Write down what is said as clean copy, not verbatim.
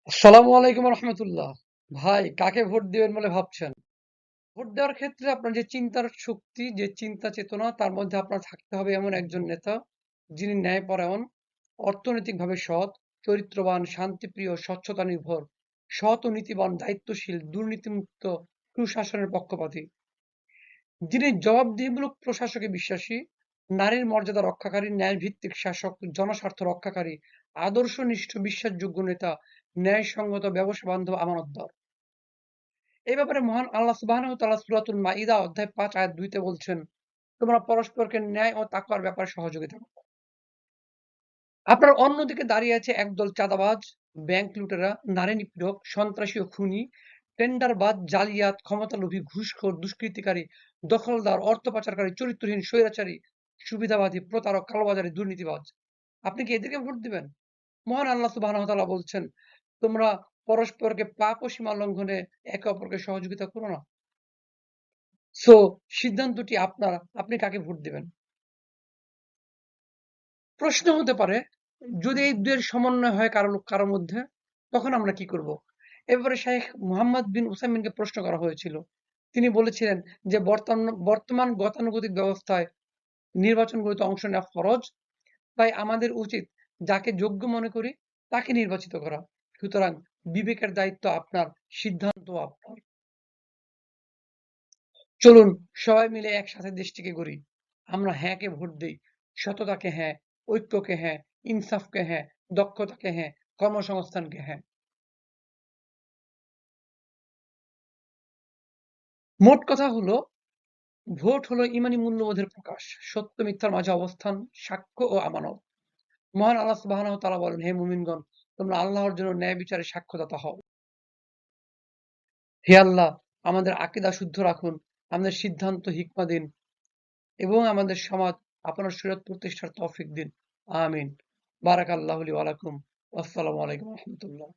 আসসালামু আলাইকুম রহমতুল্লাহ। ভাই, কাকে ভোট দিবেন বলে ভাবছেন? ভোট দেওয়ার ক্ষেত্রে আপনার যে চিন্তার শক্তি, যে চিন্তা চেতনা, তার মধ্যে আপনার থাকতে হবে এমন একজন নেতা যিনি ন্যায়পরায়ণ, অর্থনৈতিকভাবে সৎ, চরিত্রবান, শান্তিপ্রিয়, স্বচ্ছতা নির্ভর, সৎ ও নীতিবান, দায়িত্বশীল, দুর্নীতিমুক্ত, সুশাসনের পক্ষপাতী, যিনি জবাবদিহিমূলক প্রশাসকে বিশ্বাসী, নারীর মর্যাদা রক্ষাকারী, ন্যায়ভিত্তিক শাসক, জনস্বার্থ রক্ষাকারী, আদর্শনিষ্ঠ, বিশ্বাসযোগ্য নেতা, ন্যায়সঙ্গত, ব্যবসা বান্ধব, আমানতদার। এই ব্যাপারে মহান আল্লাহ সুবহানাহু ওয়া তাআলা সূরাতুল মাইদা অধ্যায় ৫ আয়াত ২ তে বলছেন, তোমরা পরস্পরকে ন্যায় ও তাকওয়ার ব্যাপারে সহযোগিতা করো। আপনার অন্যদিকে দাঁড়িয়ে আছে একদল চাঁদাবাজ, ব্যাংক লুটেরা, নারী নিপীড়ক, সন্ত্রাসী ও খুনি, টেন্ডারবাজ, জালিয়াত, ক্ষমতালোভী, ঘুষখোর, দুষ্কৃতিকারী, দখলদার, অর্থ পাচারকারী, চরিত্রহীন, স্বৈরাচারী, সুবিধাবাদী, প্রতারক, কালোবাজারি, দুর্নীতিবাজ। আপনি কি এদেরকে ভোট দিবেন? মহান আল্লাহ সুবহানাহু ওয়া তাআলা বলছেন, তোমরা পরস্পরকে পাপ ও সীমা লঙ্ঘনে একে অপরকে সহযোগিতা করো না। সো সিদ্ধান্তটি আপনার, আপনি কাকে ভোট দিবেন। প্রশ্ন হতে পারে, যদি এই দুয়ের সমন্বয় হয় কারো মধ্যে, তখন আমরা কি করব? এ ব্যাপারে শেখ মুহাম্মদ বিন উসাইমিনকে প্রশ্ন করা হয়েছিল। তিনি বলেছিলেন যে বর্তমান গতানুগতিক ব্যবস্থায় নির্বাচনগুলোতে অংশ নেওয়া ফরজ। তাই আমাদের উচিত যাকে যোগ্য মনে করি তাকে নির্বাচিত করা। সুতরাং বিবেকের দায়িত্ব আপনার, সিদ্ধান্ত আপনার। চলুন সবাই মিলে একসাথে দেশটিকে গড়ি। আমরা হ্যাঁকে ভোট দেই। সততাকে হ্যাঁ, ঐক্যকে হ্যাঁ, ইনসাফকে হ্যাঁ, দক্ষতাকে হ্যাঁ, কর্মসংস্থানকে হ্যাঁ। মোট কথা হলো, ভোট হলো ইমানি মূল্যবোধের প্রকাশ, সত্য মিথ্যার মাঝে অবস্থান, সাক্ষ্য ও আমানত। মহান আল্লাহ সুবহানাহু ওয়া তাআলা বলেন, হে মুমিনগণ, তোমরা আল্লাহর জন্য ন্যায় বিচারে সাক্ষ্যদাতা হও। হে আল্লাহ, আমাদের আকীদা শুদ্ধ রাখুন, আমাদের সিদ্ধান্ত হিকমা দিন এবং আমাদের সমাজ আপনার শরীয়ত প্রতিষ্ঠার তৌফিক দিন। আমিন। বারাকাল্লাহু লি ওয়া লাকুম। আসসালামু আলাইকুম ওয়া রাহমাতুল্লাহ।